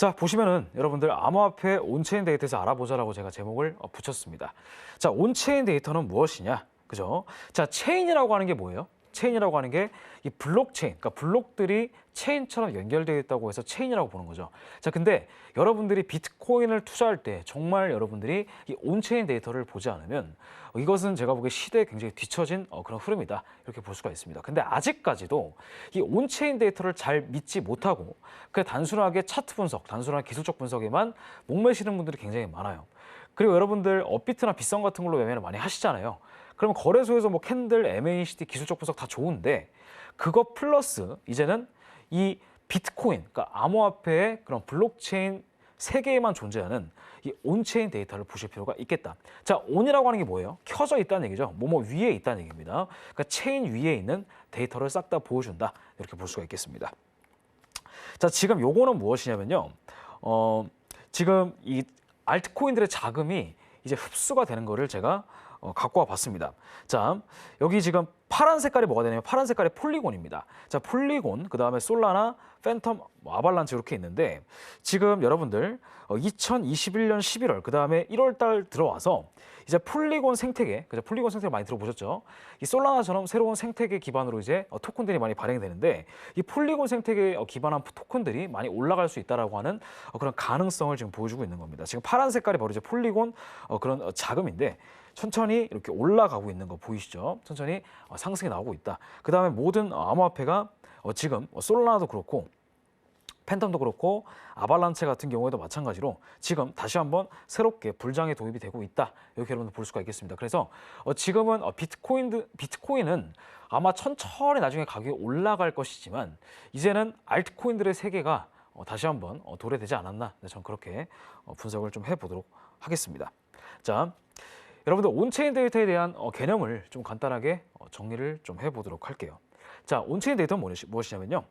자, 보시면은 여러분들 암호화폐 온체인 데이터에서 알아보자라고 제가 제목을 붙였습니다. 자, 온체인 데이터는 무엇이냐? 그죠? 자, 체인이라고 하는 게 뭐예요? 체인이라고 하는 게 이 블록체인, 그러니까 블록들이 체인처럼 연결되어 있다고 해서 체인이라고 보는 거죠. 자, 근데 여러분들이 비트코인을 투자할 때 정말 여러분들이 이 온체인 데이터를 보지 않으면 이것은 제가 보기에 시대에 굉장히 뒤처진 그런 흐름이다, 이렇게 볼 수가 있습니다. 근데 아직까지도 이 온체인 데이터를 잘 믿지 못하고 그냥 단순하게 차트 분석, 단순한 기술적 분석에만 목매시는 분들이 굉장히 많아요. 그리고 여러분들 업비트나 빗썸 같은 걸로 매매를 많이 하시잖아요. 그러면 거래소에서 뭐 캔들, MACD 기술적 분석 다 좋은데 그거 플러스 이제는 이 비트코인, 그러니까 암호화폐의 그런 블록체인 세계에만 존재하는 이 온체인 데이터를 보실 필요가 있겠다. 자, 온이라고 하는 게 뭐예요? 켜져 있다는 얘기죠. 뭐뭐 위에 있다는 얘기입니다. 그러니까 체인 위에 있는 데이터를 싹 다 보여준다, 이렇게 볼 수가 있겠습니다. 자, 지금 요거는 무엇이냐면요. 지금 이 알트코인들의 자금이 이제 흡수가 되는 거를 제가 갖고 와 봤습니다. 자, 여기 지금 파란 색깔이 뭐가 되냐면 파란 색깔이 폴리곤입니다. 자, 폴리곤, 그 다음에 솔라나, 팬텀, 아발란치 이렇게 있는데 지금 여러분들 2021년 11월, 그 다음에 1월 달 들어와서 이제 폴리곤 생태계, 그죠? 폴리곤 생태계 많이 들어보셨죠? 이 솔라나처럼 새로운 생태계 기반으로 이제 토큰들이 많이 발행이 되는데 이 폴리곤 생태계에 기반한 토큰들이 많이 올라갈 수 있다라고 하는 그런 가능성을 지금 보여주고 있는 겁니다. 지금 파란 색깔이 바로 이제 폴리곤 그런 자금인데 천천히 이렇게 올라가고 있는 거 보이시죠? 천천히 상승이 나오고 있다. 그 다음에 모든 암호화폐가 지금 솔라나도 그렇고 팬텀도 그렇고 아발란체 같은 경우에도 마찬가지로 지금 다시 한번 새롭게 불장에 도입이 되고 있다, 이렇게 여러분들 볼 수가 있겠습니다. 그래서 지금은 비트코인은 아마 천천히 나중에 가격이 올라갈 것이지만 이제는 알트코인들의 세계가 다시 한번 도래되지 않았나, 저는 그렇게 분석을 좀 해보도록 하겠습니다. 자, 여러분들 온체인 데이터에 대한 개념을 좀 간단하게 정리를 좀 해보도록 할게요. 자, 온체인 데이터는 무엇이냐면요.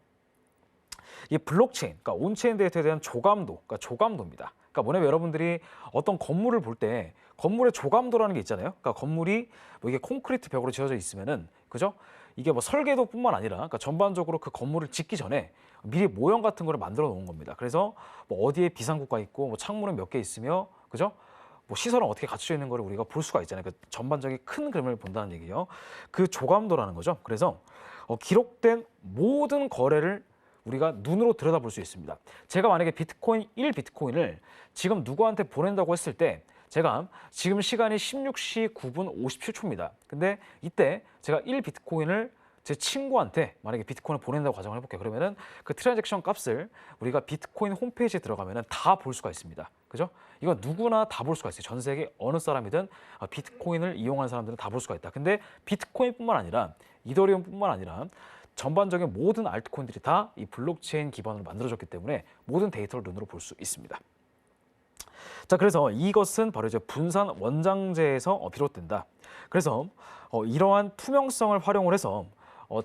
이 블록체인, 그러니까 온체인 데이터에 대한 조감도, 그러니까 조감도입니다. 그러니까 뭐냐면 여러분들이 어떤 건물을 볼 때 건물의 조감도라는 게 있잖아요. 그러니까 건물이 뭐 이게 콘크리트 벽으로 지어져 있으면은, 그죠? 이게 뭐 설계도뿐만 아니라, 그러니까 전반적으로 그 건물을 짓기 전에 미리 모형 같은 거를 만들어 놓은 겁니다. 그래서 뭐 어디에 비상구가 있고, 뭐 창문은 몇 개 있으며, 그죠? 뭐 시설은 어떻게 갖춰져 있는 거를 우리가 볼 수가 있잖아요. 그 전반적인 큰 그림을 본다는 얘기예요. 그 조감도라는 거죠. 그래서 기록된 모든 거래를 우리가 눈으로 들여다볼 수 있습니다. 제가 만약에 비트코인 1비트코인을 지금 누구한테 보낸다고 했을 때 제가 지금 시간이 16시 9분 57초입니다. 근데 이때 제가 1비트코인을 제 친구한테 만약에 비트코인을 보낸다고 가정을 해볼게요. 그러면은 그 트랜잭션 값을 우리가 비트코인 홈페이지에 들어가면은 다 볼 수가 있습니다. 그죠? 이거 누구나 다 볼 수가 있어요. 전 세계 어느 사람이든 비트코인을 이용하는 사람들은 다 볼 수가 있다. 근데 비트코인뿐만 아니라 이더리움뿐만 아니라 전반적인 모든 알트코인들이 다 이 블록체인 기반으로 만들어졌기 때문에 모든 데이터를 눈으로 볼 수 있습니다. 자, 그래서 이것은 바로 이제 분산 원장제에서 비롯된다. 그래서 이러한 투명성을 활용을 해서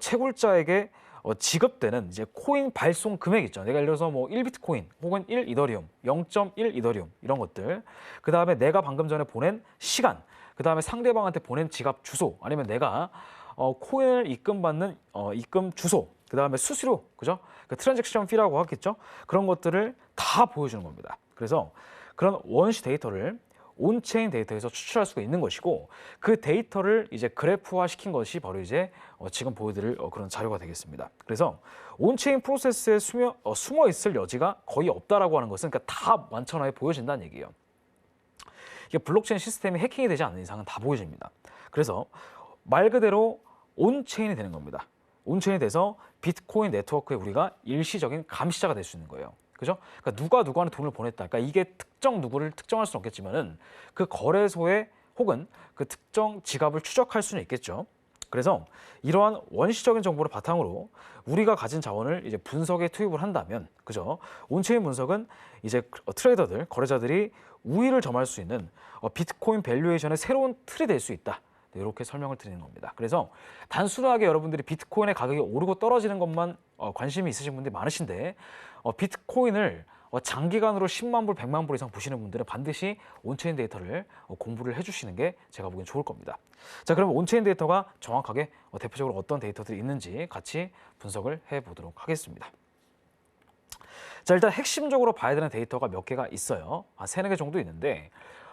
채굴자에게 지급되는 이제 코인 발송 금액 있죠. 내가 예를 들어서 뭐 1비트코인 혹은 1이더리움, 0.1 이더리움 이런 것들. 그 다음에 내가 방금 전에 보낸 시간, 그 다음에 상대방한테 보낸 지갑 주소, 아니면 내가 코인을 입금받는 입금 주소, 그 다음에 수수료, 그죠? 그 트랜잭션 피라고 하겠죠? 그런 것들을 다 보여주는 겁니다. 그래서 그런 원시 데이터를 온체인 데이터에서 추출할 수가 있는 것이고 그 데이터를 이제 그래프화 시킨 것이 바로 이제 지금 보여드릴 그런 자료가 되겠습니다. 그래서 온체인 프로세스에 숨어 있을 여지가 거의 없다라고 하는 것은 그러니까 다 완전하게 보여진다는 얘기예요. 이게 블록체인 시스템이 해킹이 되지 않는 이상은 다 보여집니다. 그래서 말 그대로 온체인이 되는 겁니다. 온체인이 돼서 비트코인 네트워크에 우리가 일시적인 감시자가 될 수 있는 거예요. 그죠? 그러니까 누가 누구한테 돈을 보냈다. 그러니까 이게 특정 누구를 특정할 수는 없겠지만은 그 거래소에 혹은 그 특정 지갑을 추적할 수는 있겠죠. 그래서 이러한 원시적인 정보를 바탕으로 우리가 가진 자원을 이제 분석에 투입을 한다면, 그죠? 온체인 분석은 이제 트레이더들, 거래자들이 우위를 점할 수 있는 비트코인 밸류에이션의 새로운 틀이 될 수 있다. 이렇게 설명을 드리는 겁니다. 그래서 단순하게 여러분들이 비트코인의 가격이 오르고 떨어지는 것만 관심이 있으신 분들이 많으신데 비트코인을 장기간으로 10만 불, 100만 불 이상 보시는 분들은 반드시 온체인 데이터를 공부를 해주시는 게 제가 보기엔 좋을 겁니다. 자, 그럼 온체인 데이터가 정확하게 대표적으로 어떤 데이터들이 있는지 같이 분석을 해보도록 하겠습니다. 자, 일단 핵심적으로 봐야 되는 데이터가 몇 개가 있어요. 한 세네 개 정도 있는데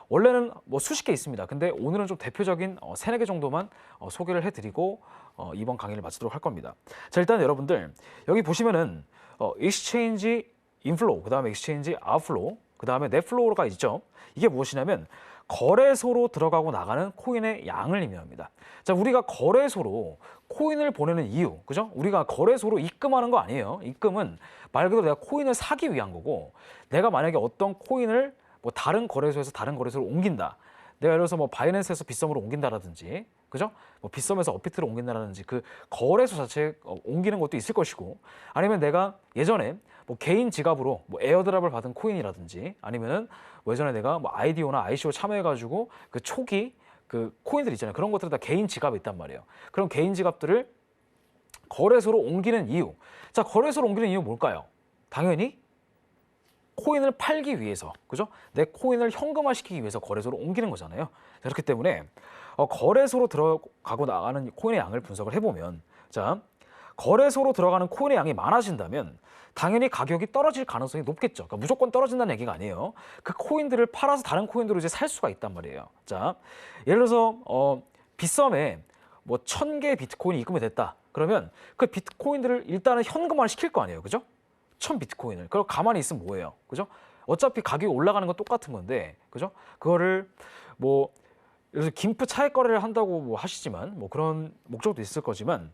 원래는 뭐 수십 개 있습니다. 근데 오늘은 좀 대표적인 세네 개 정도만 소개를 해드리고 이번 강의를 마치도록 할 겁니다. 자, 일단 여러분들 여기 보시면은 익스체인지 인플로우, 그다음에 익스체인지 아웃플로우, 그다음에 넷플로우가 있죠. 이게 무엇이냐면 거래소로 들어가고 나가는 코인의 양을 의미합니다. 자, 우리가 거래소로 코인을 보내는 이유, 그죠? 우리가 거래소로 입금하는 거 아니에요. 입금은 말 그대로 내가 코인을 사기 위한 거고, 내가 만약에 어떤 코인을 뭐 다른 거래소에서 다른 거래소로 옮긴다. 내가 예를 들어서 뭐 바이낸스에서 빗썸으로 옮긴다라든지, 그죠? 뭐 빗썸에서 업비트로 옮긴다라든지 그 거래소 자체에 옮기는 것도 있을 것이고, 아니면 내가 예전에 뭐 개인 지갑으로 뭐 에어드랍을 받은 코인이라든지, 아니면은 뭐 예전에 내가 뭐 아이디오나 ICO 참여해가지고 그 초기 그 코인들 있잖아요. 그런 것들은 다 개인 지갑에 있단 말이에요. 그럼 개인 지갑들을 거래소로 옮기는 이유. 자, 거래소로 옮기는 이유 뭘까요? 당연히 코인을 팔기 위해서, 그죠? 내 코인을 현금화시키기 위해서 거래소로 옮기는 거잖아요. 자, 그렇기 때문에 거래소로 들어가고 나가는 코인의 양을 분석을 해보면, 자, 거래소로 들어가는 코인의 양이 많아진다면 당연히 가격이 떨어질 가능성이 높겠죠. 그러니까 무조건 떨어진다는 얘기가 아니에요. 그 코인들을 팔아서 다른 코인들을 이제 살 수가 있단 말이에요. 자, 예를 들어서 빗썸에 뭐 1000개 비트코인이 입금이 됐다. 그러면 그 비트코인들을 일단은 현금화를 시킬 거 아니에요. 그죠? 1000 비트코인을. 그럼 가만히 있으면 뭐예요? 그죠? 어차피 가격이 올라가는 건 똑같은 건데, 그죠? 그거를 뭐 예를 들어서 김프 차익 거래를 한다고 뭐 하시지만 뭐 그런 목적도 있을 거지만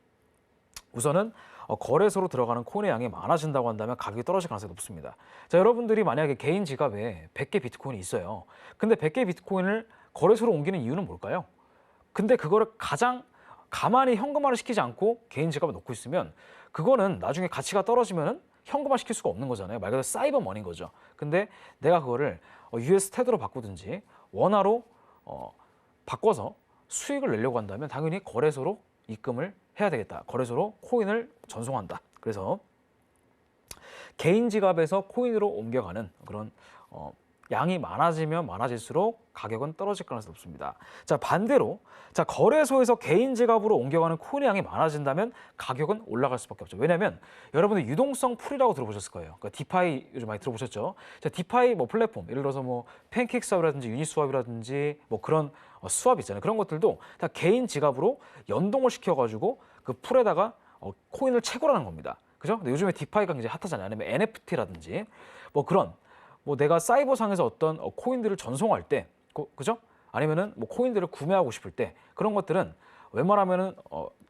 우선은 거래소로 들어가는 코인의 양이 많아진다고 한다면 가격이 떨어질 가능성이 높습니다. 자, 여러분들이 만약에 개인 지갑에 100개 비트코인이 있어요. 근데 100개 비트코인을 거래소로 옮기는 이유는 뭘까요? 근데 그거를 가장 가만히 현금화를 시키지 않고 개인 지갑에 넣고 있으면 그거는 나중에 가치가 떨어지면은 현금화 시킬 수가 없는 거잖아요. 말 그대로 사이버 머니인 거죠. 근데 내가 그거를 US 테드로 바꾸든지 원화로 바꿔서 수익을 내려고 한다면 당연히 거래소로 입금을 해야 되겠다. 거래소로 코인을 전송한다. 그래서 개인 지갑에서 코인으로 옮겨가는 그런 양이 많아지면 많아질수록 가격은 떨어질 가능성이 높습니다. 자, 반대로 자, 거래소에서 개인 지갑으로 옮겨가는 코인의 양이 많아진다면 가격은 올라갈 수밖에 없죠. 왜냐하면 여러분들 유동성 풀이라고 들어보셨을 거예요. 그러니까 디파이 요즘 많이 들어보셨죠? 자, 디파이 뭐 플랫폼 예를 들어서 뭐 팬케이크 수합이라든지 유니스왑이라든지 뭐 그런 수합 있잖아요. 그런 것들도 다 개인 지갑으로 연동을 시켜가지고 그 풀에다가 코인을 채굴하는 겁니다. 그죠? 근데 요즘에 디파이가 굉장히 핫하잖아요. 아니면 NFT라든지 뭐 그런 뭐 내가 사이버상에서 어떤 코인들을 전송할 때, 그죠? 아니면은 뭐 코인들을 구매하고 싶을 때 그런 것들은 웬만하면은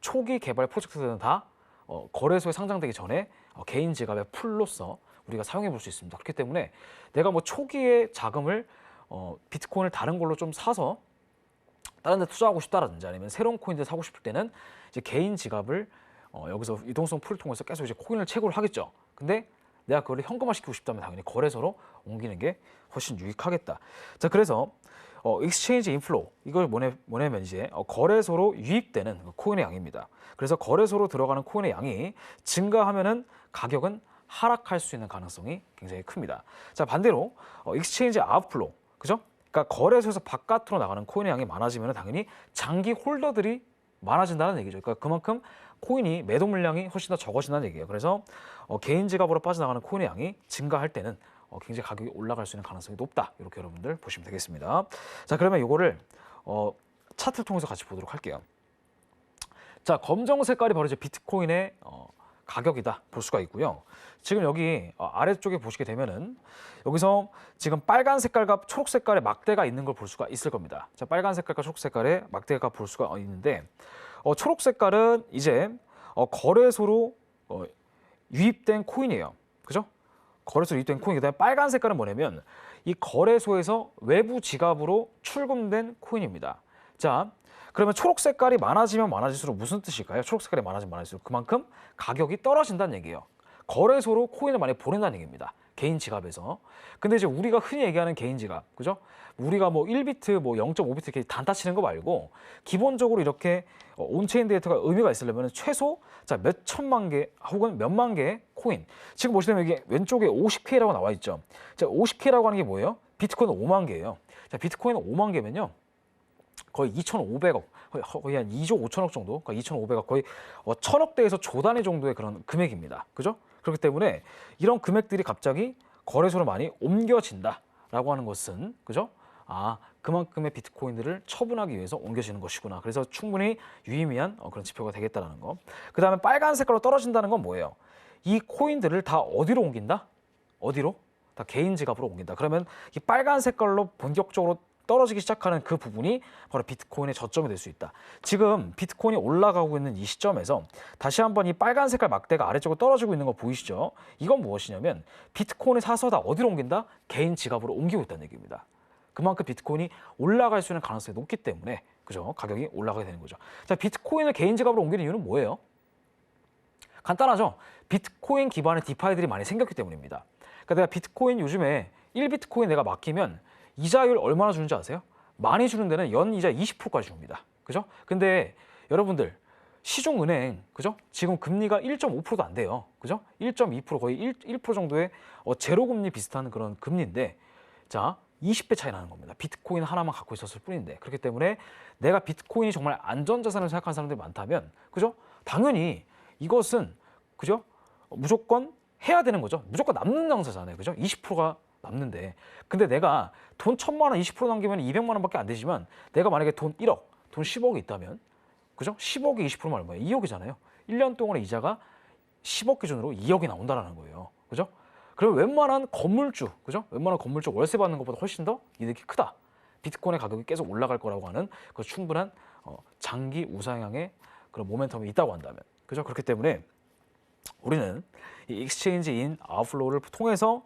초기 개발 프로젝트들은 다 거래소에 상장되기 전에 개인 지갑의 풀로서 우리가 사용해 볼 수 있습니다. 그렇기 때문에 내가 뭐 초기에 자금을 비트코인을 다른 걸로 좀 사서 다른 데 투자하고 싶다라든지 아니면 새로운 코인들 사고 싶을 때는 이제 개인 지갑을 여기서 유동성 풀을 통해서 계속 이제 코인을 채굴을 하겠죠. 근데 내가 그걸 현금화시키고 싶다면 당연히 거래소로 옮기는 게 훨씬 유익하겠다. 자, 그래서 익스체인지 인플로우 이걸 뭐냐면 이제 거래소로 유입되는 코인의 양입니다. 그래서 거래소로 들어가는 코인의 양이 증가하면은 가격은 하락할 수 있는 가능성이 굉장히 큽니다. 자, 반대로 익스체인지 아웃플로우, 그죠? 그러니까 거래소에서 바깥으로 나가는 코인의 양이 많아지면 당연히 장기 홀더들이 많아진다는 얘기죠. 그러니까 그만큼 코인이 매도 물량이 훨씬 더 적어진다는 얘기예요. 그래서 개인 지갑으로 빠져나가는 코인의 양이 증가할 때는 굉장히 가격이 올라갈 수 있는 가능성이 높다. 이렇게 여러분들 보시면 되겠습니다. 자, 그러면 이거를 차트를 통해서 같이 보도록 할게요. 자, 검정 색깔이 바로 이제 비트코인의 가격이다 볼 수가 있고요. 지금 여기 아래쪽에 보시게 되면은 여기서 지금 빨간 색깔과 초록 색깔의 막대가 있는 걸 볼 수가 있을 겁니다. 자, 빨간 색깔과 초록 색깔의 막대가 볼 수가 있는데 초록 색깔은 이제 거래소로 유입된 코인이에요. 그죠? 거래소로 유입된 코인. 그다음에 빨간 색깔은 뭐냐면 이 거래소에서 외부 지갑으로 출금된 코인입니다. 자, 그러면 초록 색깔이 많아지면 많아질수록 무슨 뜻일까요? 초록 색깔이 많아지면 많아질수록 그만큼 가격이 떨어진다는 얘기예요. 거래소로 코인을 많이 보낸다는 얘기입니다. 개인 지갑에서. 근데 이제 우리가 흔히 얘기하는 개인 지갑, 그죠? 우리가 뭐 1비트, 뭐 0.5비트 이렇게 단타 치는 거 말고 기본적으로 이렇게 온체인 데이터가 의미가 있으려면 최소 자, 몇 천만 개 혹은 몇만 개의 코인. 지금 보시면 여기 왼쪽에 50K라고 나와 있죠. 자, 50K라고 하는 게 뭐예요? 비트코인 5만 개예요. 자, 비트코인 5만 개면요. 거의 2,500억, 거의 한 2조 5천억 정도, 그러니까 2,500억, 거의 1,000억대에서 조 단위 정도의 그런 금액입니다. 그죠? 그렇기 때문에 이런 금액들이 갑자기 거래소로 많이 옮겨진다라고 하는 것은 그죠? 아, 그만큼의 비트코인들을 처분하기 위해서 옮겨지는 것이구나. 그래서 충분히 유의미한 그런 지표가 되겠다라는 거. 그 다음에 빨간 색깔로 떨어진다는 건 뭐예요? 이 코인들을 다 어디로 옮긴다? 어디로? 다 개인 지갑으로 옮긴다. 그러면 이 빨간 색깔로 본격적으로 떨어지기 시작하는 그 부분이 바로 비트코인의 저점이 될 수 있다. 지금 비트코인이 올라가고 있는 이 시점에서 다시 한번 이 빨간 색깔 막대가 아래쪽으로 떨어지고 있는 거 보이시죠? 이건 무엇이냐면 비트코인을 사서 다 어디로 옮긴다? 개인 지갑으로 옮기고 있다는 얘기입니다. 그만큼 비트코인이 올라갈 수 있는 가능성이 높기 때문에 그죠? 가격이 올라가게 되는 거죠. 자, 비트코인을 개인 지갑으로 옮기는 이유는 뭐예요? 간단하죠. 비트코인 기반의 디파이들이 많이 생겼기 때문입니다. 그러니까 내가 비트코인 요즘에 1비트코인 내가 맡기면 이자율 얼마나 주는지 아세요? 많이 주는 데는 연이자 20%까지 줍니다. 그죠? 근데 여러분들 시중은행 그죠? 지금 금리가 1.5%도 안 돼요. 그죠? 1.2% 거의 1% 정도의 제로금리 비슷한 그런 금리인데 자, 20배 차이 나는 겁니다. 비트코인 하나만 갖고 있었을 뿐인데. 그렇기 때문에 내가 비트코인이 정말 안전자산을 생각하는 사람들이 많다면 그죠? 당연히 이것은 그죠? 무조건 해야 되는 거죠. 무조건 남는 장사잖아요. 그죠? 20%가 남는데. 근데 내가 돈 1,000만 원 20% 남기면 200만 원밖에 안 되지만 내가 만약에 돈 1억, 돈 10억이 있다면 그죠? 10억에 20%면 얼마예요? 2억이잖아요. 1년 동안의 이자가 10억 기준으로 2억이 나온다는 거예요. 그죠? 그러면 웬만한 건물주, 그죠? 웬만한 건물주 월세 받는 것보다 훨씬 더 이득이 크다. 비트코인의 가격이 계속 올라갈 거라고 하는 그 충분한 장기 우상향의 그런 모멘텀이 있다고 한다면, 그죠? 그렇기 때문에 우리는 이 익스체인지 인 아웃플로우를 통해서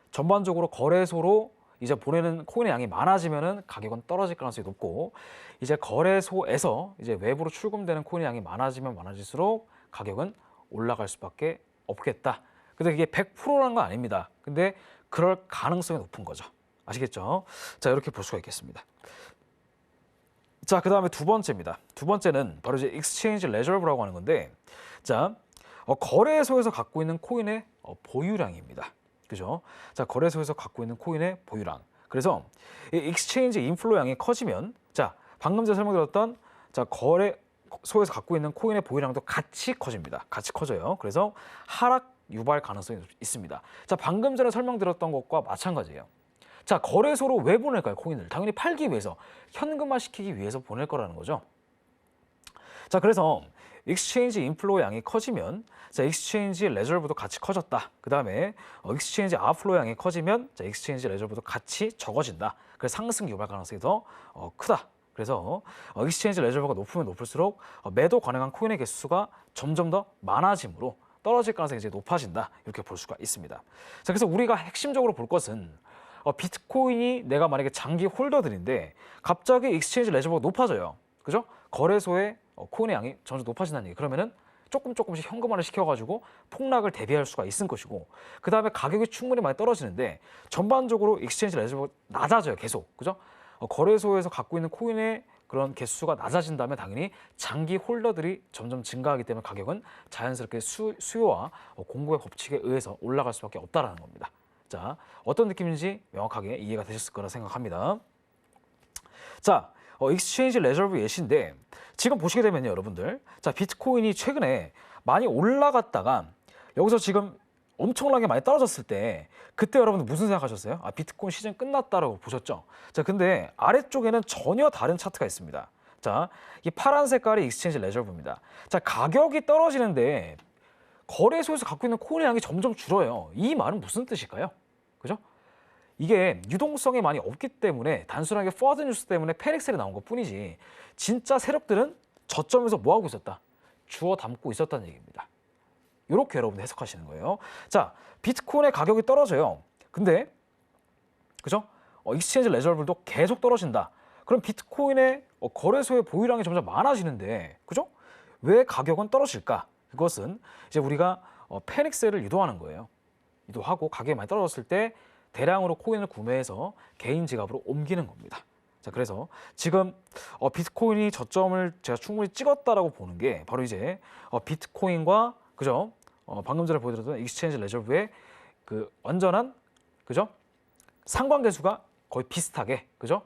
전반적으로 거래소로 이제 보내는 코인의 양이 많아지면은 가격은 떨어질 가능성이 높고 이제 거래소에서 이제 외부로 출금되는 코인의 양이 많아지면 많아질수록 가격은 올라갈 수밖에 없겠다. 근데 그게 100%라는 건 아닙니다. 근데 그럴 가능성이 높은 거죠. 아시겠죠? 자, 이렇게 볼 수가 있겠습니다. 자, 그 다음에 두 번째입니다. 두 번째는 바로 이제 익스체인지 레저브라고 하는 건데, 자, 거래소에서 갖고 있는 코인의 보유량입니다. 그죠? 자, 거래소에서 갖고 있는 코인의 보유량. 그래서 이 익스체인지 인플로 양이 커지면, 자, 방금 전에 설명드렸던 자, 거래소에서 갖고 있는 코인의 보유량도 같이 커집니다. 같이 커져요. 그래서 하락 유발 가능성이 있습니다. 자, 방금 전에 설명드렸던 것과 마찬가지예요. 자, 거래소로 왜 보낼까요? 코인을 당연히 팔기 위해서, 현금화시키기 위해서 보낼 거라는 거죠. 자, 그래서 익스체인지 인플로우 양이 커지면 자, 익스체인지 레저브도 같이 커졌다. 그 다음에 익스체인지 아웃플로우 양이 커지면 자, 익스체인지 레저브도 같이 적어진다. 그래서 상승 유발 가능성이 더 크다. 그래서 익스체인지 레저브가 높으면 높을수록 매도 가능한 코인의 개수가 점점 더 많아지므로 떨어질 가능성이 이제 높아진다. 이렇게 볼 수가 있습니다. 자, 그래서 우리가 핵심적으로 볼 것은 비트코인이 내가 만약에 장기 홀더들인데 갑자기 익스체인지 레저브가 높아져요. 그죠? 거래소에 코인의 양이 점점 높아진다는 얘기. 그러면은 조금씩 현금화를 시켜가지고 폭락을 대비할 수가 있을 것이고, 그 다음에 가격이 충분히 많이 떨어지는데 전반적으로 익스체인지 레저브가 낮아져요. 계속. 그죠? 거래소에서 갖고 있는 코인의 그런 개수가 낮아진다면 당연히 장기 홀더들이 점점 증가하기 때문에 가격은 자연스럽게 수요와 공급의 법칙에 의해서 올라갈 수밖에 없다라는 겁니다. 자, 어떤 느낌인지 명확하게 이해가 되셨을 거라 생각합니다. 자, 익스체인지 레저브 예시인데 지금 보시게 되면요, 여러분들. 자, 비트코인이 최근에 많이 올라갔다가 여기서 지금 엄청나게 많이 떨어졌을 때 그때 여러분들 무슨 생각하셨어요? 비트코인 시즌 끝났다라고 보셨죠? 자, 근데 아래쪽에는 전혀 다른 차트가 있습니다. 자, 이 파란 색깔이 익스체인지 레저브입니다. 자, 가격이 떨어지는데 거래소에서 갖고 있는 코인의 양이 점점 줄어요. 이 말은 무슨 뜻일까요? 그죠? 이게 유동성이 많이 없기 때문에 단순하게 포워드 뉴스 때문에 패닉셀이 나온 것 뿐이지 진짜 세력들은 저점에서 뭐하고 있었다? 주워 담고 있었다는 얘기입니다. 이렇게 여러분 해석하시는 거예요. 자, 비트코인의 가격이 떨어져요. 근데 그죠? 익스체인지 레저브들도 계속 떨어진다. 그럼 비트코인의 거래소의 보유량이 점점 많아지는데 그죠? 왜 가격은 떨어질까? 그것은 이제 우리가 패닉셀을 유도하는 거예요. 유도하고 가격이 많이 떨어졌을 때 대량으로 코인을 구매해서 개인 지갑으로 옮기는 겁니다. 자, 그래서 지금 비트코인이 저점을 제가 충분히 찍었다라고 보는 게 바로 이제 비트코인과 그죠? 방금 전에 보여드렸던 익스체인지 레저브의 그 완전한 그죠? 상관계수가 거의 비슷하게 그죠?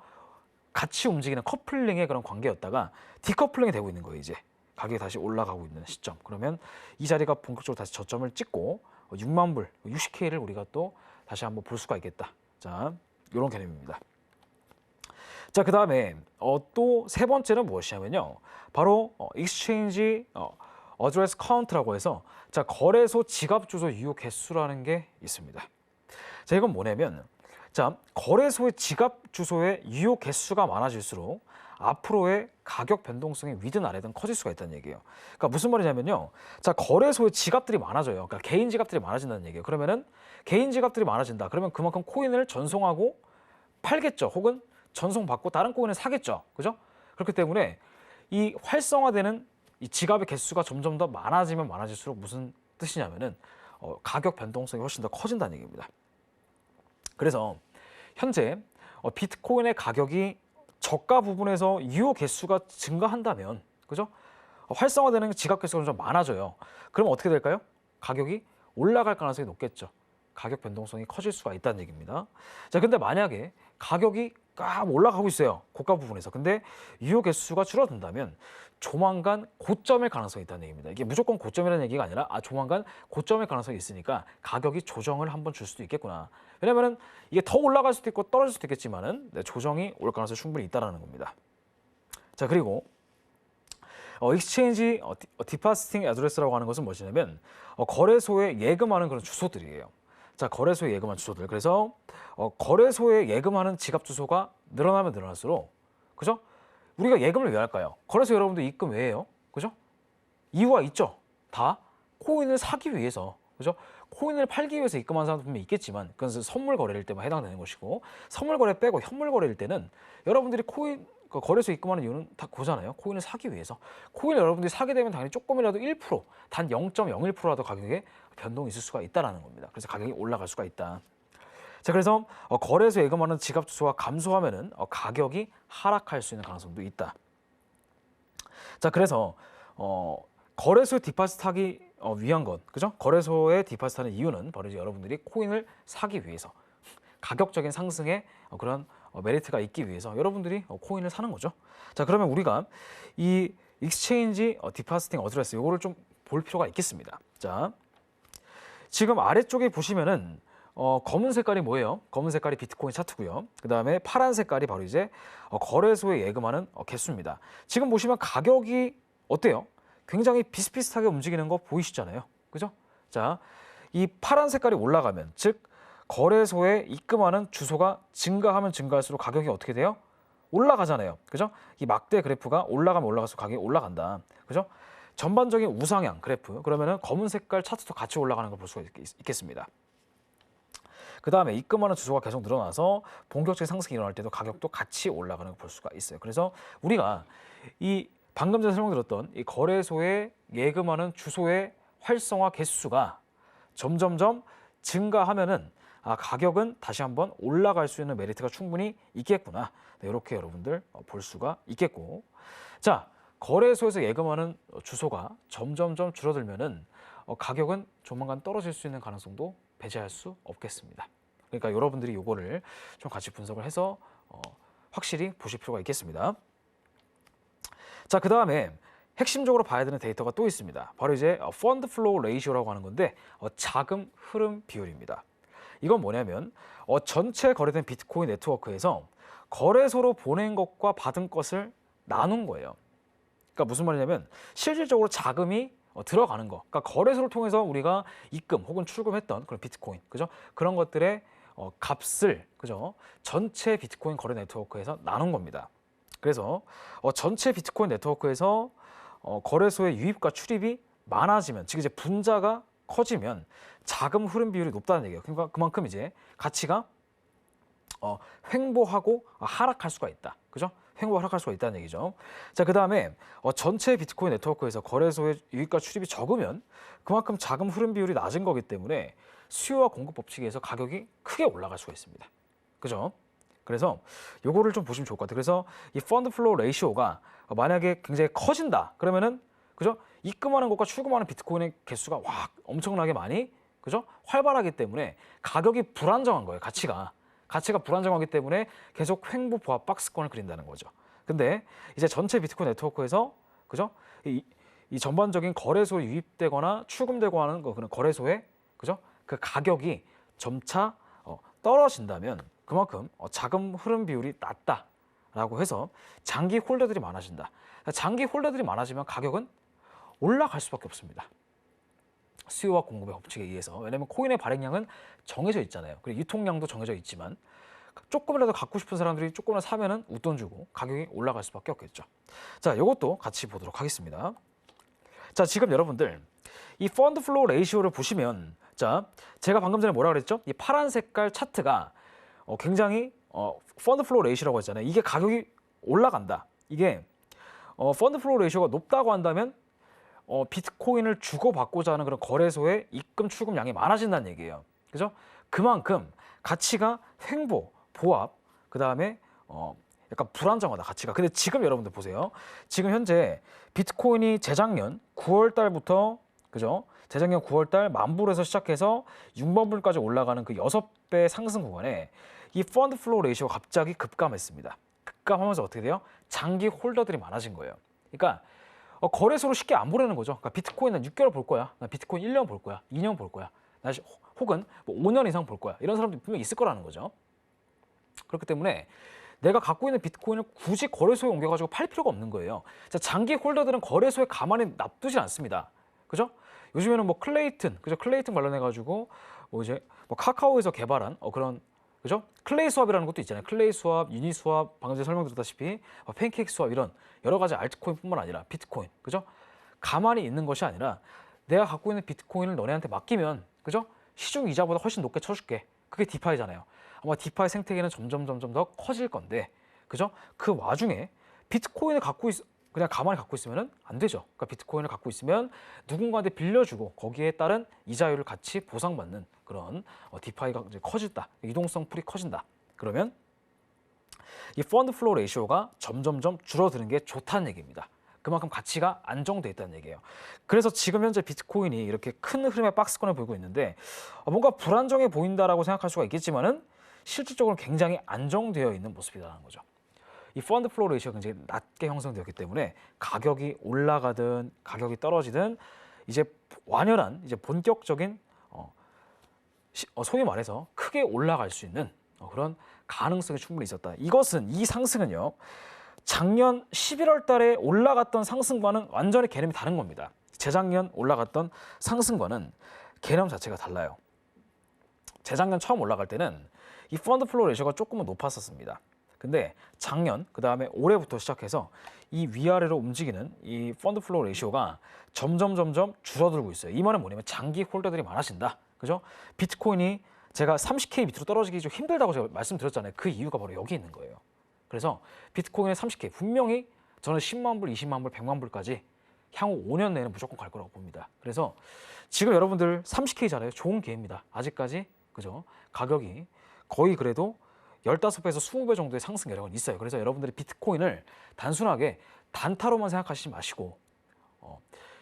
같이 움직이는 커플링의 그런 관계였다가 디커플링이 되고 있는 거예요. 이제 가격이 다시 올라가고 있는 시점. 그러면 이 자리가 본격적으로 다시 저점을 찍고 6만 불, 60K를 우리가 또 다시 한번 볼 수가 있겠다. 자, 이런 개념입니다. 자, 그 다음에 또 세 번째는 무엇이냐면요. 바로 Exchange Address Count라고 해서 자, 거래소 지갑 주소 유효 개수라는 게 있습니다. 자, 이건 뭐냐면 자, 거래소의 지갑 주소의 유효 개수가 많아질수록 앞으로의 가격 변동성이 위든 아래든 커질 수가 있다는 얘기예요. 그러니까 무슨 말이냐면요. 자, 거래소의 지갑들이 많아져요. 그러니까 개인 지갑들이 많아진다는 얘기예요. 그러면은 개인 지갑들이 많아진다. 그러면 그만큼 코인을 전송하고 팔겠죠. 혹은 전송받고 다른 코인을 사겠죠. 그죠? 그렇기 때문에 이 활성화되는 이 지갑의 개수가 점점 더 많아지면 많아질수록 무슨 뜻이냐면은 가격 변동성이 훨씬 더 커진다는 얘기입니다. 그래서 현재 비트코인의 가격이 저가 부분에서 유효 개수가 증가한다면, 그죠? 활성화되는 지갑 개수가 좀 많아져요. 그러면 어떻게 될까요? 가격이 올라갈 가능성이 높겠죠. 가격 변동성이 커질 수가 있다는 얘기입니다. 자, 근데 만약에 가격이 꽉 올라가고 있어요. 고가 부분에서. 근데 유효 개수가 줄어든다면 조만간 고점일 가능성이 있다는 얘기입니다. 이게 무조건 고점이라는 얘기가 아니라 조만간 고점일 가능성이 있으니까 가격이 조정을 한번 줄 수도 있겠구나. 왜냐면은 이게 더 올라갈 수도 있고 떨어질 수도 있겠지만은 조정이 올 가능성이 충분히 있다는 겁니다. 자, 그리고 익스체인지 디파스팅 애드레스라고 하는 것은 무엇이냐면 거래소에 예금하는 그런 주소들이에요. 자, 거래소에 예금한 주소들. 그래서 거래소에 예금하는 지갑 주소가 늘어나면 늘어날수록, 그죠? 우리가 예금을 왜 할까요? 거래소 여러분들 입금 왜 해요? 그죠? 이유가 있죠. 다 코인을 사기 위해서, 그죠? 코인을 팔기 위해서 입금한 사람도 분명히 있겠지만 그건 선물 거래일 때만 해당되는 것이고, 선물 거래 빼고 현물 거래일 때는 여러분들이 코인 거래소에 입금하는 이유는 다 그거잖아요. 코인을 사기 위해서. 코인을 여러분들이 사게 되면 당연히 조금이라도 1%, 단 0.01%라도 가격에 변동이 있을 수가 있다는 겁니다. 그래서 가격이 올라갈 수가 있다. 자, 그래서 거래소 예금하는 지갑 주소가 감소하면은 가격이 하락할 수 있는 가능성도 있다. 자, 그래서 거래소에 디파짓하기 위한 것, 그죠? 거래소에 디파짓하는 이유는 바로 이제 여러분들이 코인을 사기 위해서, 가격적인 상승에 그런 메리트가 있기 위해서 여러분들이 코인을 사는 거죠. 자, 그러면 우리가 이 익스체인지 디파지팅 어드레스 이거를 좀 볼 필요가 있겠습니다. 자, 지금 아래쪽에 보시면은 검은 색깔이 뭐예요? 검은 색깔이 비트코인 차트고요. 그 다음에 파란 색깔이 바로 이제 거래소에 예금하는 개수입니다. 지금 보시면 가격이 어때요? 굉장히 비슷비슷하게 움직이는 거 보이시잖아요. 그죠? 자, 이 파란 색깔이 올라가면, 즉 거래소에 입금하는 주소가 증가하면 증가할수록 가격이 어떻게 돼요? 올라가잖아요. 그죠? 이 막대 그래프가 올라가면 올라갈수록 가격이 올라간다. 그죠? 전반적인 우상향 그래프. 그러면은 검은 색깔 차트도 같이 올라가는 걸 볼 수가 있겠습니다. 그 다음에 입금하는 주소가 계속 늘어나서 본격적인 상승이 일어날 때도 가격도 같이 올라가는 걸 볼 수가 있어요. 그래서 우리가 이 방금 전에 설명드렸던 이 거래소에 예금하는 주소의 활성화 개수가 점점점 증가하면은 가격은 다시 한번 올라갈 수 있는 메리트가 충분히 있겠구나. 네, 이렇게 여러분들 볼 수가 있겠고, 자, 거래소에서 예금하는 주소가 점점점 줄어들면은 가격은 조만간 떨어질 수 있는 가능성도 배제할 수 없겠습니다. 그러니까 여러분들이 이거를 좀 같이 분석을 해서 확실히 보실 필요가 있겠습니다. 자, 그 다음에 핵심적으로 봐야 되는 데이터가 또 있습니다. 바로 이제 펀드 플로우 레이시오라고 하는 건데 자금 흐름 비율입니다. 이건 뭐냐면 전체 거래된 비트코인 네트워크에서 거래소로 보낸 것과 받은 것을 나눈 거예요. 그러니까 무슨 말이냐면 실질적으로 자금이 들어가는 거. 그러니까 거래소를 통해서 우리가 입금 혹은 출금했던 그런 비트코인, 그죠? 그런 것들의 값을, 그죠? 전체 비트코인 거래 네트워크에서 나눈 겁니다. 그래서 전체 비트코인 네트워크에서 거래소의 유입과 출입이 많아지면, 즉 이제 분자가 커지면 자금 흐름 비율이 높다는 얘기예요. 그러니까 그만큼 이제 가치가 횡보하고 하락할 수가 있다. 그죠? 횡보 하락할 수가 있다는 얘기죠. 자, 그 다음에 전체 비트코인 네트워크에서 거래소의 유입과 출입이 적으면 그만큼 자금 흐름 비율이 낮은 거기 때문에 수요와 공급 법칙에 의해서 가격이 크게 올라갈 수가 있습니다. 그죠? 그래서 요거를 좀 보시면 좋을 것 같아요. 그래서 이 펀드 플로우 레이시오가 만약에 굉장히 커진다. 그러면은, 그죠? 입금하는 것과 출금하는 비트코인의 개수가 엄청나게 많이, 그죠? 활발하기 때문에 가격이 불안정한 거예요. 가치가 불안정하기 때문에 계속 횡보 보합 박스권을 그린다는 거죠. 근데 이제 전체 비트코인 네트워크에서, 그죠? 이 전반적인 거래소에 유입되거나 출금되고 하는 그런 거래소의 그죠? 그 가격이 점차 떨어진다면 그만큼 자금 흐름 비율이 낮다라고 해서 장기 홀더들이 많아진다. 장기 홀더들이 많아지면 가격은 올라갈 수밖에 없습니다. 수요와 공급의 법칙에 의해서. 왜냐하면 코인의 발행량은 정해져 있잖아요. 그리고 유통량도 정해져 있지만 조금이라도 갖고 싶은 사람들이 조금이라도 사면은 웃돈 주고 가격이 올라갈 수밖에 없겠죠. 자, 이것도 같이 보도록 하겠습니다. 자, 지금 여러분들 이 펀드 플로우 레이시오를 보시면, 자, 제가 방금 전에 뭐라 그랬죠? 이 파란 색깔 차트가 굉장히 펀드 플로우 레이시오라고 했잖아요. 이게 가격이 올라간다. 이게 펀드 플로우 레이시오가 높다고 한다면 비트코인을 주고받고자 하는 그런 거래소의 입금 출금량이 많아진다는 얘기예요. 그죠? 그만큼 가치가 횡보, 보합, 그 다음에 약간 불안정하다, 가치가. 근데 지금 여러분들 보세요. 지금 현재 비트코인이 재작년 9월 달부터, 그죠? 재작년 9월 달 10,000불에서 시작해서 60,000불까지 올라가는 그 6배 상승 구간에 이 펀드 플로우 레이시오가 갑자기 급감했습니다. 급감하면서 어떻게 돼요? 장기 홀더들이 많아진 거예요. 그러니까 거래소로 쉽게 안 보내는 거죠. 그러니까 비트코인 난 6개월 볼 거야. 나 비트코인 1년 볼 거야. 2년 볼 거야. 혹은 뭐 5년 이상 볼 거야. 이런 사람들이 분명히 있을 거라는 거죠. 그렇기 때문에 내가 갖고 있는 비트코인을 굳이 거래소에 옮겨가지고 팔 필요가 없는 거예요. 자, 장기 홀더들은 거래소에 가만히 놔두질 않습니다. 그죠? 요즘에는 뭐 클레이튼, 그죠? 클레이튼 관련해가지고 뭐 이제 뭐 카카오에서 개발한 그런, 그죠? 클레이 수합이라는 것도 있잖아요. 클레이 수합, 유니 수합, 방금 전에 설명드렸다시피 팬케이크 수합, 이런 여러 가지 알트코인뿐만 아니라 비트코인, 그죠? 가만히 있는 것이 아니라 내가 갖고 있는 비트코인을 너네한테 맡기면, 그죠? 시중 이자보다 훨씬 높게 쳐줄게. 그게 디파이잖아요. 아마 디파이 생태계는 점점 더 커질 건데, 그죠? 그 와중에 비트코인을 그냥 가만히 갖고 있으면 안 되죠. 그러니까 비트코인을 갖고 있으면 누군가한테 빌려주고 거기에 따른 이자율을 같이 보상받는 그런 디파이가 이제 커진다. 유동성 풀이 커진다. 그러면 이 펀드 플로우 레이시오가 점점 줄어드는 게 좋다는 얘기입니다. 그만큼 가치가 안정돼 있다는 얘기예요. 그래서 지금 현재 비트코인이 이렇게 큰 흐름의 박스권을 보이고 있는데 뭔가 불안정해 보인다라고 생각할 수가 있겠지만은 실질적으로 굉장히 안정되어 있는 모습이라는 거죠. 이 펀드 플로우 레이시오가 굉장히 낮게 형성되었기 때문에 가격이 올라가든 가격이 떨어지든 이제 완연한 이제 본격적인 소위 말해서 크게 올라갈 수 있는 그런 가능성이 충분히 있었다. 이 상승은요, 작년 11월 달에 올라갔던 상승과는 완전히 개념이 다른 겁니다. 재작년 올라갔던 상승과는 개념 자체가 달라요. 재작년 처음 올라갈 때는 이 펀드 플로우 레이시오가 조금은 높았었습니다. 근데 작년, 그 다음에 올해부터 시작해서 이 위아래로 움직이는 이 펀드 플로우 레이시오가 점점 줄어들고 있어요. 이 말은 뭐냐면 장기 홀더들이 많아진다. 그죠? 비트코인이 제가 30K 밑으로 떨어지기 좀 힘들다고 제가 말씀드렸잖아요. 그 이유가 바로 여기 있는 거예요. 그래서 비트코인의 30K, 분명히 저는 10만 불, 20만 불, 100만 불까지 향후 5년 내에는 무조건 갈 거라고 봅니다. 그래서 지금 여러분들 30K잖아요. 좋은 기회입니다. 아직까지, 그죠? 가격이 거의 그래도 15배에서 20배 정도의 상승 여력은 있어요. 그래서 여러분들이 비트코인을 단순하게 단타로만 생각하시지 마시고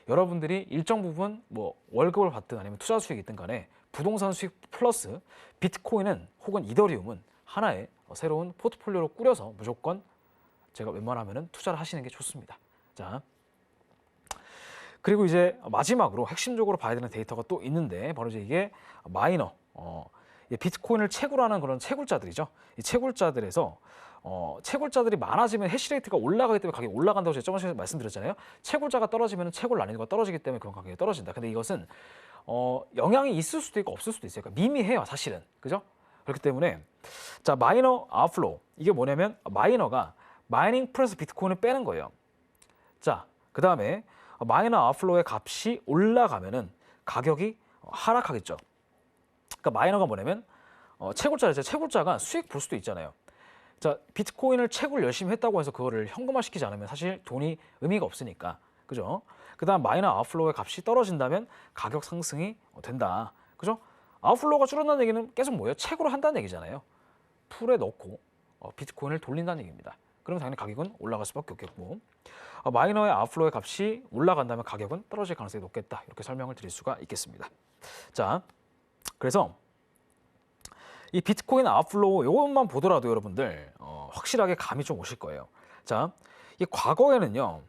여러분들이 일정 부분 뭐 월급을 받든 아니면 투자 수익이 있든 간에 부동산 수익 플러스 비트코인은 혹은 이더리움은 하나의 새로운 포트폴리오로 꾸려서 무조건 제가 웬만하면 투자를 하시는 게 좋습니다. 자, 그리고 이제 마지막으로 핵심적으로 봐야 되는 데이터가 또 있는데 바로 이제 이게 마이너, 비트코인을 채굴하는 그런 채굴자들이죠. 이 채굴자들에서 채굴자들이 많아지면 해시레이트가 올라가기 때문에 가격이 올라간다고 제가 저번에 말씀드렸잖아요. 채굴자가 떨어지면 채굴 난이도가 떨어지기 때문에 그런 가격이 떨어진다. 근데 이것은 영향이 있을 수도 있고 없을 수도 있어요. 그러니까 미미해요, 사실은. 그죠? 그렇기 때문에 자, 마이너 아웃플로우, 이게 뭐냐면 마이너가 마이닝 플러스 비트코인을 빼는 거예요. 자, 그 다음에 마이너 아웃플로우의 값이 올라가면은 가격이 하락하겠죠. 그러니까 마이너가 뭐냐면 채굴자죠. 채굴자가 수익 볼 수도 있잖아요. 자, 비트코인을 채굴 열심히 했다고 해서 그거를 현금화시키지 않으면 사실 돈이 의미가 없으니까, 그죠? 그다음 마이너 아웃플로우의 값이 떨어진다면 가격 상승이 된다, 그죠? 아웃플로우가 줄어든다는 얘기는 계속 뭐예요? 채굴을 한다는 얘기잖아요. 풀에 넣고 비트코인을 돌린다는 얘기입니다. 그러면 당연히 가격은 올라갈 수밖에 없겠고, 마이너의 아웃플로우의 값이 올라간다면 가격은 떨어질 가능성이 높겠다, 이렇게 설명을 드릴 수가 있겠습니다. 자, 그래서 이 비트코인 아웃플로우 이것만 보더라도 여러분들 확실하게 감이 좀 오실 거예요. 자, 이 과거에는요,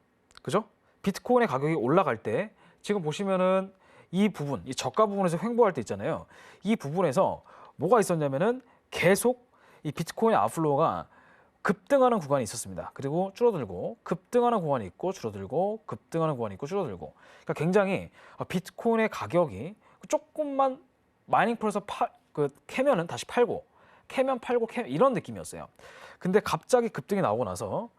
그죠? 비트코인의 가격이 올라갈 때 지금 보시면은 이 부분, 이 저가 부분에서 횡보할 때 있잖아요. 이 부분에서 뭐가 있었냐면은 계속 이 비트코인의 아웃플로우가 급등하는 구간이 있었습니다. 그리고 줄어들고 급등하는 구간이 있고 줄어들고 급등하는 구간이 있고 줄어들고. 그러니까 굉장히 비트코인의 가격이 조금만 마이닝풀에서 캐면은 다시 팔고 캐면 팔고 이런 느낌이었어요. 근데 갑자기 급등이 나오고 나서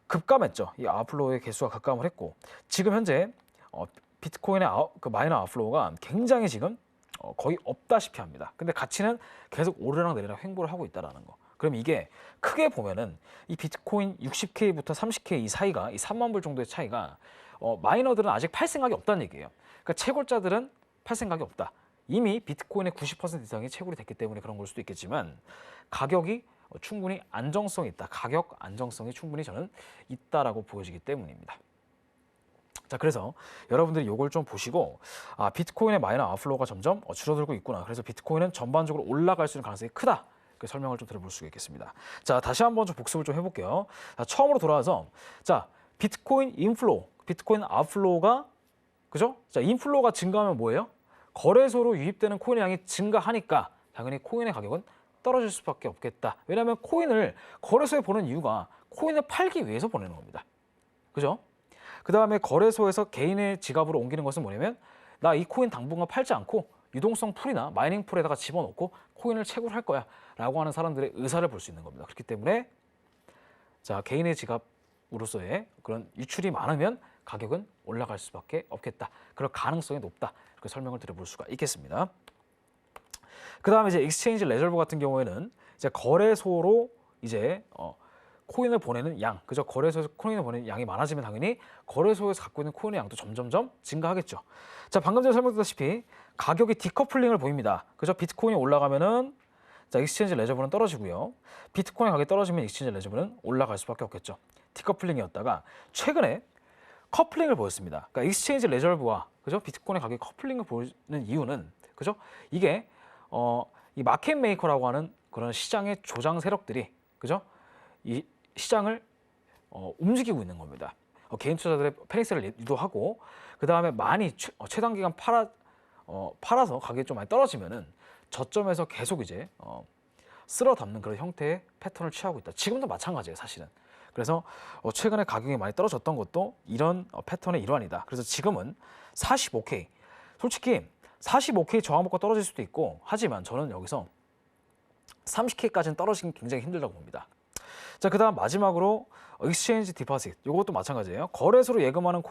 급감했죠. 이 아웃플로우의 개수가 급감을 했고 지금 현재 비트코인의 마이너 아웃플로우가 굉장히 지금 거의 없다시피 합니다. 근데 가치는 계속 오르락 내리락 횡보를 하고 있다는 거. 그럼 이게 크게 보면은 이 비트코인 60K부터 30K 이 사이가 이 3만 불 정도의 차이가 마이너들은 아직 팔 생각이 없다는 얘기예요. 그러니까 채굴자들은 팔 생각이 없다. 이미 비트코인의 90% 이상이 채굴이 됐기 때문에 그런 걸 수도 있겠지만 가격이 충분히 안정성이 있다. 가격 안정성이 충분히 저는 있다라고 보여지기 때문입니다. 자, 그래서 여러분들이 이걸 좀 보시고 비트코인의 마이너 아웃플로우가 점점 줄어들고 있구나. 그래서 비트코인은 전반적으로 올라갈 수 있는 가능성이 크다. 그 설명을 좀 들어볼 수 있겠습니다. 자, 다시 한번 좀 복습을 좀 해볼게요. 자, 처음으로 돌아와서 자, 비트코인 인플로우, 비트코인 아웃플로우가 그죠? 자, 인플로우가 증가하면 뭐예요? 거래소로 유입되는 코인의 양이 증가하니까 당연히 코인의 가격은 떨어질 수밖에 없겠다. 왜냐하면 코인을 거래소에 보낸 이유가 코인을 팔기 위해서 보내는 겁니다. 그죠? 그 다음에 거래소에서 개인의 지갑으로 옮기는 것은 뭐냐면 나 이 코인 당분간 팔지 않고 유동성 풀이나 마이닝 풀에다가 집어넣고 코인을 채굴할 거야 라고 하는 사람들의 의사를 볼 수 있는 겁니다. 그렇기 때문에 자, 개인의 지갑으로서의 그런 유출이 많으면 가격은 올라갈 수밖에 없겠다. 그럴 가능성이 높다. 이렇게 설명을 드려볼 수가 있겠습니다. 그 다음에 이제 익스체인지 레저브 같은 경우에는 이제 거래소로 이제 코인을 보내는 양, 그죠? 거래소에서 코인을 보내는 양이 많아지면 당연히 거래소에서 갖고 있는 코인의 양도 점점점 증가하겠죠. 자, 방금 전에 설명드렸다시피 가격이 디커플링을 보입니다. 그죠? 비트코인이 올라가면은 자, 익스체인지 레저브는 떨어지고요. 비트코인 가격이 떨어지면 익스체인지 레저브는 올라갈 수밖에 없겠죠. 디커플링이었다가 최근에 커플링을 보였습니다. 그러니까 익스체인지 레저브와 그죠? 비트코인의 가격이 커플링을 보이는 이유는 그죠? 이게 이 마켓 메이커라고 하는 그런 시장의 조장 세력들이 그죠? 이 시장을 움직이고 있는 겁니다. 개인 투자자들의 패닉세를 유도하고 그 다음에 많이 최단기간 팔아서 가격이 좀 많이 떨어지면은 저점에서 계속 이제 쓸어 담는 그런 형태의 패턴을 취하고 있다. 지금도 마찬가지예요, 사실은. 그래서 최근에 가격이 많이 떨어졌던 것도 이런 패턴의 일환이다. 그래서 지금은 45K, 솔직히 45K 저항받고 떨어질 수도 있고 하지만 저는 여기서 30K까지는 떨어지긴 굉장히 힘들다고 봅니다. 자, 그 다음 마지막으로 익스체인지 디파짓, 이것도 마찬가지예요. 거래소로 예금하는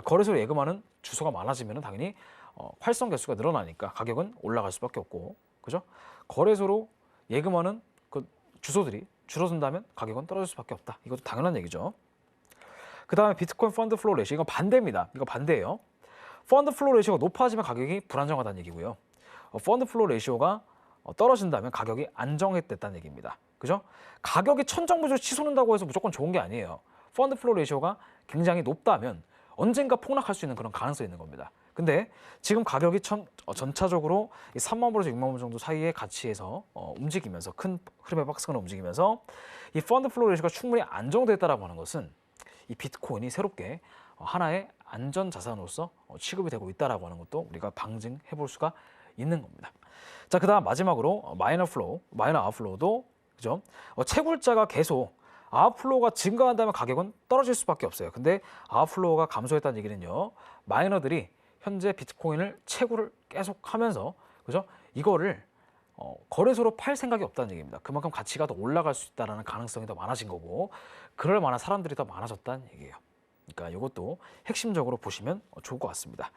거래소로 예금하는 주소가 많아지면 당연히 활성 개수가 늘어나니까 가격은 올라갈 수밖에 없고, 그죠? 거래소로 예금하는 그 주소들이 줄어든다면 가격은 떨어질 수밖에 없다. 이것도 당연한 얘기죠. 그 다음에 비트코인 펀드 플로우 레시오, 이건 반대입니다. 이거 반대예요. 펀드 플로우 레시오가 높아지면 가격이 불안정하다는 얘기고요. 펀드 플로우 레시오가 떨어진다면 가격이 안정됐다는 얘기입니다. 그죠? 가격이 천정부지로 치솟는다고 해서 무조건 좋은 게 아니에요. 펀드 플로우 레시오가 굉장히 높다면 언젠가 폭락할 수 있는 그런 가능성이 있는 겁니다. 근데 지금 가격이 전차적으로 3만 불에서 6만 불 정도 사이의 가치에서 움직이면서 큰 흐름의 박스권을 움직이면서 이 펀드 플로우 레시오가 충분히 안정됐다라고 하는 것은 이 비트코인이 새롭게 하나의 안전 자산으로서 취급이 되고 있다라고 하는 것도 우리가 방증해 볼 수가 있는 겁니다. 자, 그다음 마지막으로 마이너 아웃플로우도 그죠? 채굴자가 계속 아웃플로우가 증가한다면 가격은 떨어질 수밖에 없어요. 근데 아웃플로우가 감소했다는 얘기는요, 마이너들이 현재 비트코인을 채굴을 계속 하면서 그죠? 이거를 거래소로 팔 생각이 없다는 얘기입니다. 그만큼 가치가 더 올라갈 수 있다는 가능성이 더 많아진 거고 그럴 만한 사람들이 더 많아졌다는 얘기예요. 그러니까 이것도 핵심적으로 보시면 좋을 것 같습니다.